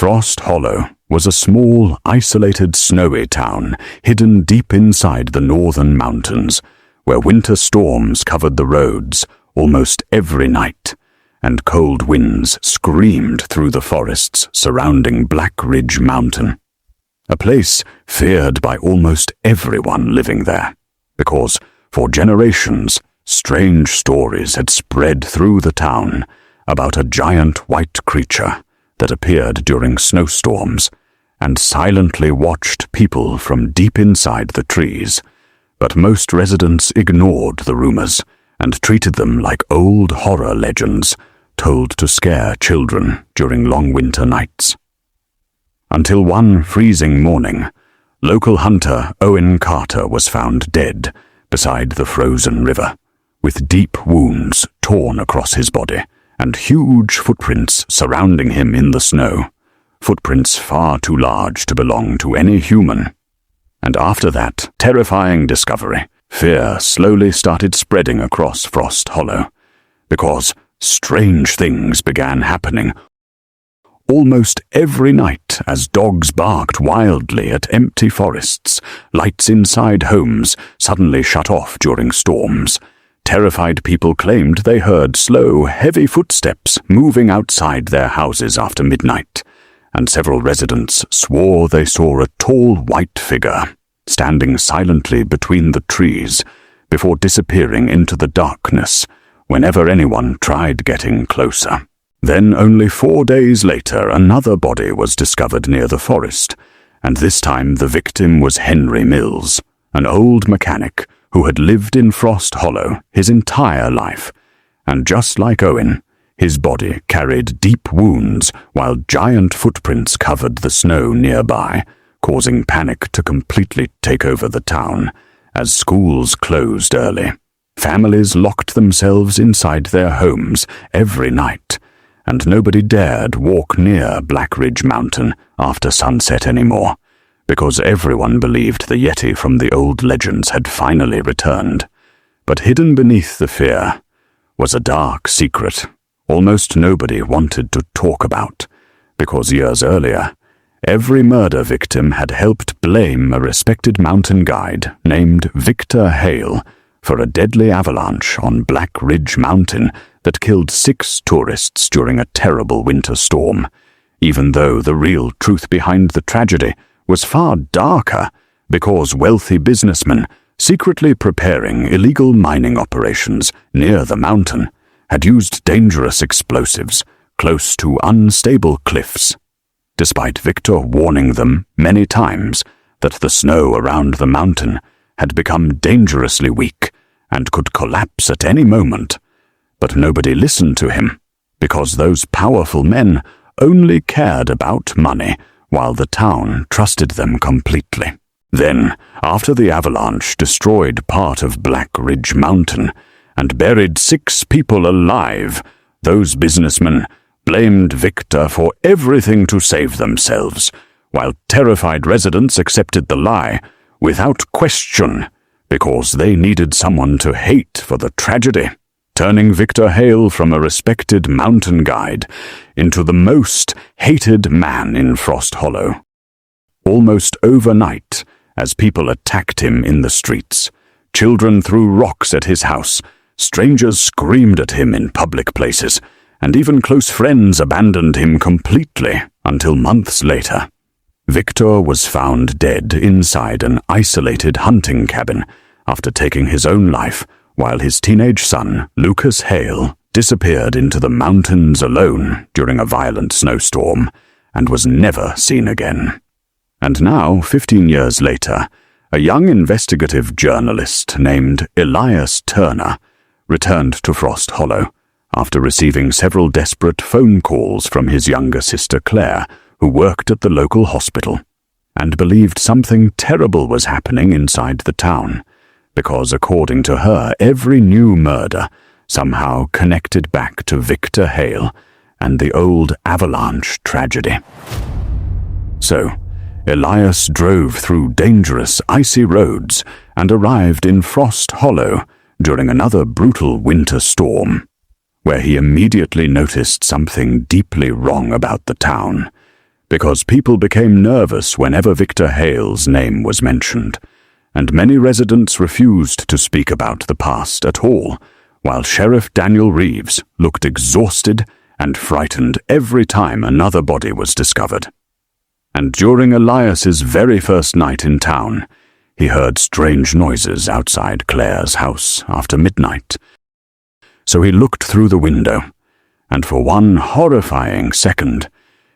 Frost Hollow was a small, isolated, snowy town hidden deep inside the northern mountains, where winter storms covered the roads almost every night, and cold winds screamed through the forests surrounding Black Ridge Mountain. A place feared by almost everyone living there, because for generations, strange stories had spread through the town about a giant white creature that appeared during snowstorms and silently watched people from deep inside the trees. But most residents ignored the rumors and treated them like old horror legends told to scare children during long winter nights. Until one freezing morning, local hunter Owen Carter was found dead beside the frozen river, with deep wounds torn across his body and huge footprints surrounding him in the snow, footprints far too large to belong to any human. And after that terrifying discovery, fear slowly started spreading across Frost Hollow, because strange things began happening almost every night as dogs barked wildly at empty forests, lights inside homes suddenly shut off during storms. Terrified people claimed they heard slow, heavy footsteps moving outside their houses after midnight, and several residents swore they saw a tall white figure standing silently between the trees before disappearing into the darkness whenever anyone tried getting closer. Then, only 4 days later, another body was discovered near the forest, and this time the victim was Henry Mills, an old mechanic who had lived in Frost Hollow his entire life, and just like Owen, his body carried deep wounds while giant footprints covered the snow nearby, causing panic to completely take over the town as schools closed early. Families locked themselves inside their homes every night, and nobody dared walk near Black Ridge Mountain after sunset anymore, because everyone believed the Yeti from the old legends had finally returned. But hidden beneath the fear was a dark secret almost nobody wanted to talk about, because years earlier, every murder victim had helped blame a respected mountain guide named Victor Hale for a deadly avalanche on Black Ridge Mountain that killed 6 tourists during a terrible winter storm, even though the real truth behind the tragedy was far darker, because wealthy businessmen, secretly preparing illegal mining operations near the mountain, had used dangerous explosives close to unstable cliffs, despite Victor warning them many times that the snow around the mountain had become dangerously weak and could collapse at any moment. But nobody listened to him, because those powerful men only cared about money, while the town trusted them completely. Then, after the avalanche destroyed part of Black Ridge Mountain and buried 6 people alive, those businessmen blamed Victor for everything to save themselves, while terrified residents accepted the lie without question, because they needed someone to hate for the tragedy, turning Victor Hale from a respected mountain guide into the most hated man in Frost Hollow. Almost overnight, as people attacked him in the streets, children threw rocks at his house, strangers screamed at him in public places, and even close friends abandoned him completely until months later. Victor was found dead inside an isolated hunting cabin after taking his own life, while his teenage son, Lucas Hale, disappeared into the mountains alone during a violent snowstorm and was never seen again. And now, 15 years later, a young investigative journalist named Elias Turner returned to Frost Hollow after receiving several desperate phone calls from his younger sister Claire, who worked at the local hospital, and believed something terrible was happening inside the town, because according to her, every new murder somehow connected back to Victor Hale and the old avalanche tragedy. So, Elias drove through dangerous, icy roads and arrived in Frost Hollow during another brutal winter storm, where he immediately noticed something deeply wrong about the town, because people became nervous whenever Victor Hale's name was mentioned, and many residents refused to speak about the past at all, while Sheriff Daniel Reeves looked exhausted and frightened every time another body was discovered. And during Elias's very first night in town, he heard strange noises outside Claire's house after midnight. So he looked through the window, and for one horrifying second,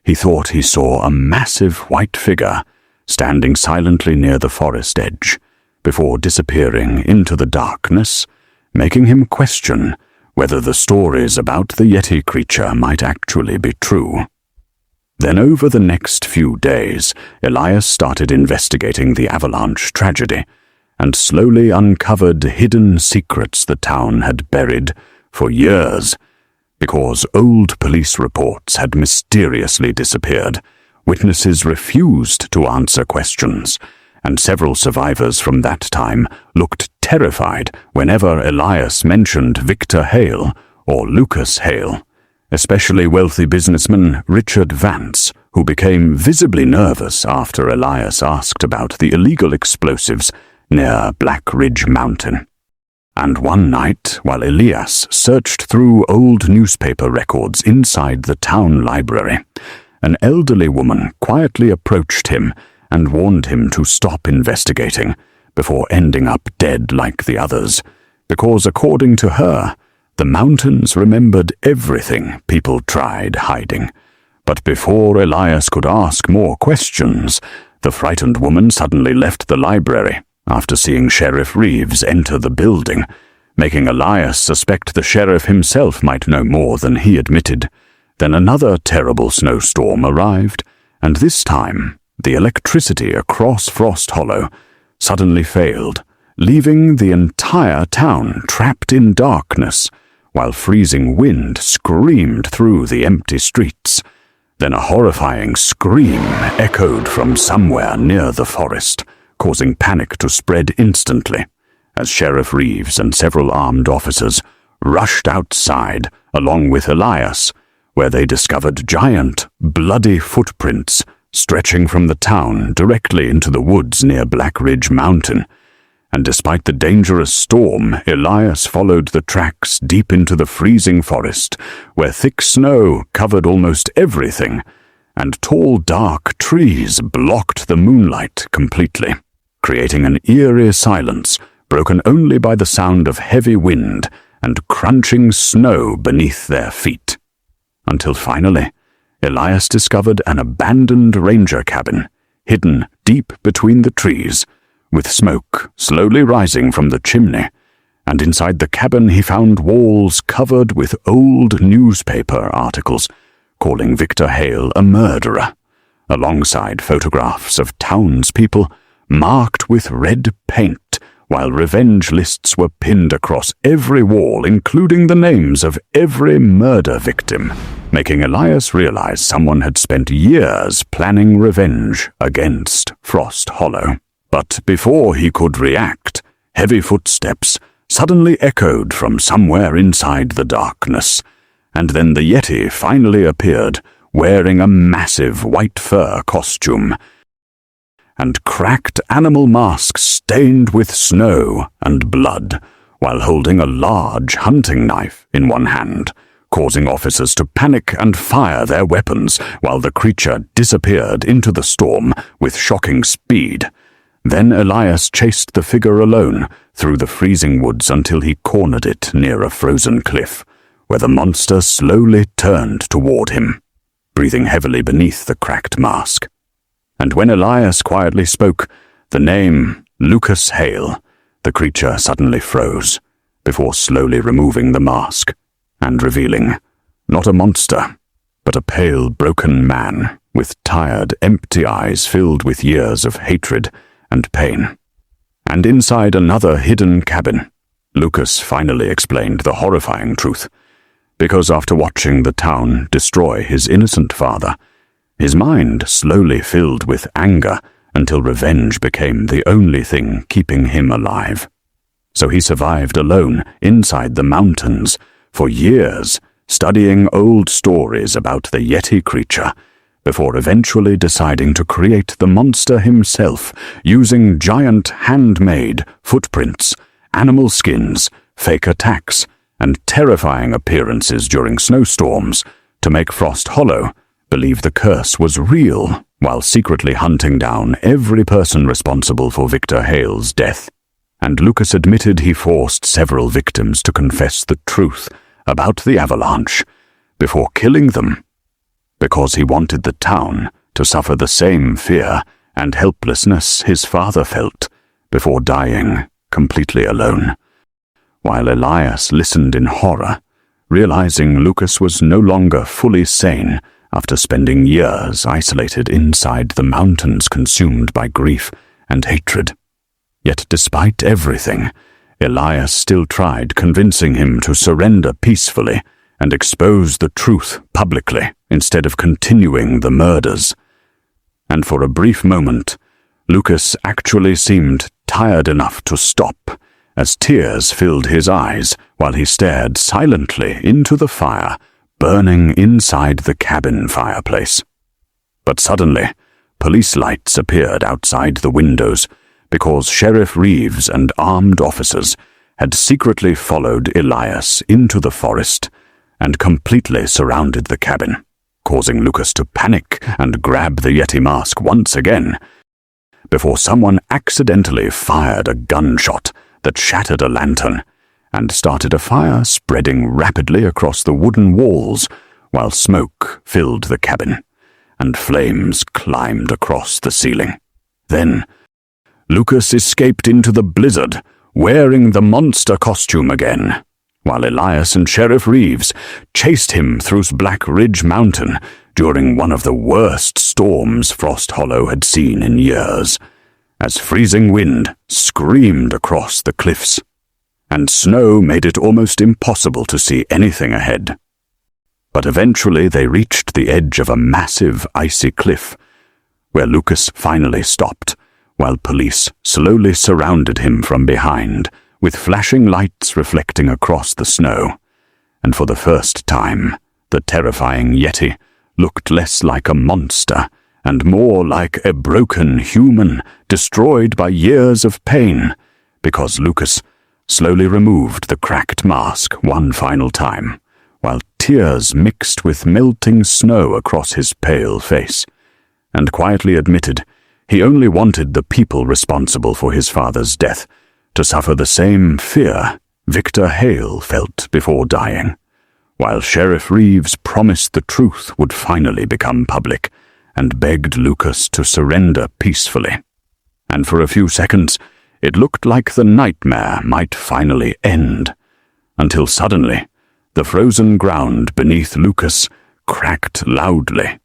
he thought he saw a massive white figure standing silently near the forest edge, before disappearing into the darkness, making him question whether the stories about the Yeti creature might actually be true. Then over the next few days, Elias started investigating the avalanche tragedy, and slowly uncovered hidden secrets the town had buried for years, because old police reports had mysteriously disappeared, witnesses refused to answer questions, and several survivors from that time looked terrified whenever Elias mentioned Victor Hale or Lucas Hale, especially wealthy businessman Richard Vance, who became visibly nervous after Elias asked about the illegal explosives near Black Ridge Mountain. And one night, while Elias searched through old newspaper records inside the town library, an elderly woman quietly approached him and warned him to stop investigating before ending up dead like the others, because according to her, the mountains remembered everything people tried hiding. But before Elias could ask more questions, the frightened woman suddenly left the library after seeing Sheriff Reeves enter the building, making Elias suspect the sheriff himself might know more than he admitted. Then another terrible snowstorm arrived, and this time the electricity across Frost Hollow suddenly failed, leaving the entire town trapped in darkness, while freezing wind screamed through the empty streets. Then a horrifying scream echoed from somewhere near the forest, causing panic to spread instantly, as Sheriff Reeves and several armed officers rushed outside along with Elias, where they discovered giant, bloody footprints stretching from the town directly into the woods near Black Ridge Mountain. And despite the dangerous storm, Elias followed the tracks deep into the freezing forest, where thick snow covered almost everything, and tall dark trees blocked the moonlight completely, creating an eerie silence broken only by the sound of heavy wind and crunching snow beneath their feet. Until finally, Elias discovered an abandoned ranger cabin, hidden deep between the trees, with smoke slowly rising from the chimney, and inside the cabin he found walls covered with old newspaper articles calling Victor Hale a murderer, alongside photographs of townspeople marked with red paint, while revenge lists were pinned across every wall, including the names of every murder victim, making Elias realize someone had spent years planning revenge against Frost Hollow. But before he could react, heavy footsteps suddenly echoed from somewhere inside the darkness, and then the Yeti finally appeared, wearing a massive white fur costume and cracked animal masks stained with snow and blood, while holding a large hunting knife in one hand, causing officers to panic and fire their weapons while the creature disappeared into the storm with shocking speed. Then Elias chased the figure alone through the freezing woods until he cornered it near a frozen cliff, where the monster slowly turned toward him, breathing heavily beneath the cracked mask. And when Elias quietly spoke the name Lucas Hale, the creature suddenly froze, before slowly removing the mask and revealing not a monster, but a pale, broken man with tired, empty eyes filled with years of hatred and pain. And inside another hidden cabin, Lucas finally explained the horrifying truth, because after watching the town destroy his innocent father, his mind slowly filled with anger until revenge became the only thing keeping him alive. So he survived alone inside the mountains for years, studying old stories about the Yeti creature, before eventually deciding to create the monster himself using giant handmade footprints, animal skins, fake attacks, and terrifying appearances during snowstorms to make Frost Hollow believe the curse was real, while secretly hunting down every person responsible for Victor Hale's death. And Lucas admitted he forced several victims to confess the truth about the avalanche before killing them, because he wanted the town to suffer the same fear and helplessness his father felt before dying completely alone. While Elias listened in horror, realizing Lucas was no longer fully sane after spending years isolated inside the mountains consumed by grief and hatred. Yet despite everything, Elias still tried convincing him to surrender peacefully and expose the truth publicly instead of continuing the murders. And for a brief moment, Lucas actually seemed tired enough to stop, as tears filled his eyes while he stared silently into the fire burning inside the cabin fireplace. But suddenly, police lights appeared outside the windows because Sheriff Reeves and armed officers had secretly followed Elias into the forest and completely surrounded the cabin, causing Lucas to panic and grab the Yeti mask once again, before someone accidentally fired a gunshot that shattered a lantern and started a fire spreading rapidly across the wooden walls while smoke filled the cabin and flames climbed across the ceiling. Then, Lucas escaped into the blizzard, wearing the monster costume again, while Elias and Sheriff Reeves chased him through Black Ridge Mountain during one of the worst storms Frost Hollow had seen in years, as freezing wind screamed across the cliffs, and snow made it almost impossible to see anything ahead. But eventually they reached the edge of a massive icy cliff, where Lucas finally stopped, while police slowly surrounded him from behind, with flashing lights reflecting across the snow. And for the first time, the terrifying Yeti looked less like a monster and more like a broken human destroyed by years of pain, because Lucas slowly removed the cracked mask one final time, while tears mixed with melting snow across his pale face, and quietly admitted he only wanted the people responsible for his father's death to suffer the same fear Victor Hale felt before dying, while Sheriff Reeves promised the truth would finally become public and begged Lucas to surrender peacefully. And for a few seconds, it looked like the nightmare might finally end, until suddenly the frozen ground beneath Lucas cracked loudly,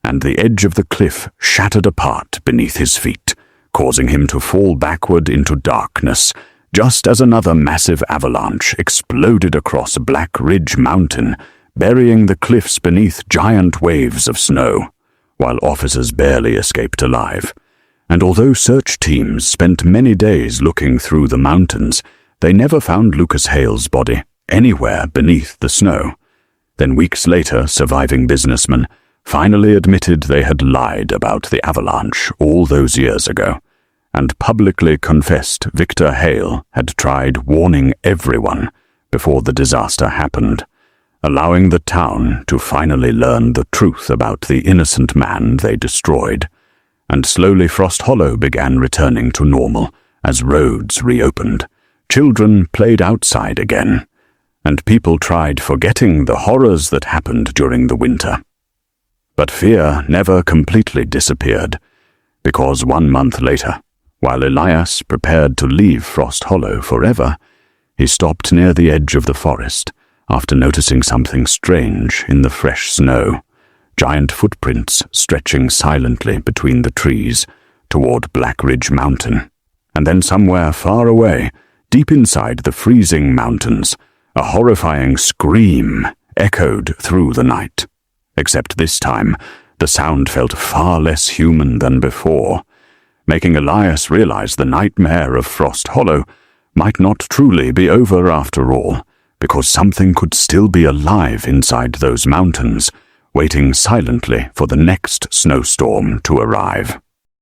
and the edge of the cliff shattered apart beneath his feet, causing him to fall backward into darkness, just as another massive avalanche exploded across Black Ridge Mountain, burying the cliffs beneath giant waves of snow, while officers barely escaped alive. And although search teams spent many days looking through the mountains, they never found Lucas Hale's body anywhere beneath the snow. Then weeks later, surviving businessmen finally admitted they had lied about the avalanche all those years ago, and publicly confessed Victor Hale had tried warning everyone before the disaster happened, allowing the town to finally learn the truth about the innocent man they destroyed. And slowly Frost Hollow began returning to normal as roads reopened, children played outside again, and people tried forgetting the horrors that happened during the winter. But fear never completely disappeared, because 1 month later, while Elias prepared to leave Frost Hollow forever, he stopped near the edge of the forest after noticing something strange in the fresh snow. Giant footprints stretching silently between the trees toward Black Ridge Mountain, and then somewhere far away, deep inside the freezing mountains, a horrifying scream echoed through the night. Except this time, the sound felt far less human than before, making Elias realize the nightmare of Frost Hollow might not truly be over after all, because something could still be alive inside those mountains, waiting silently for the next snowstorm to arrive.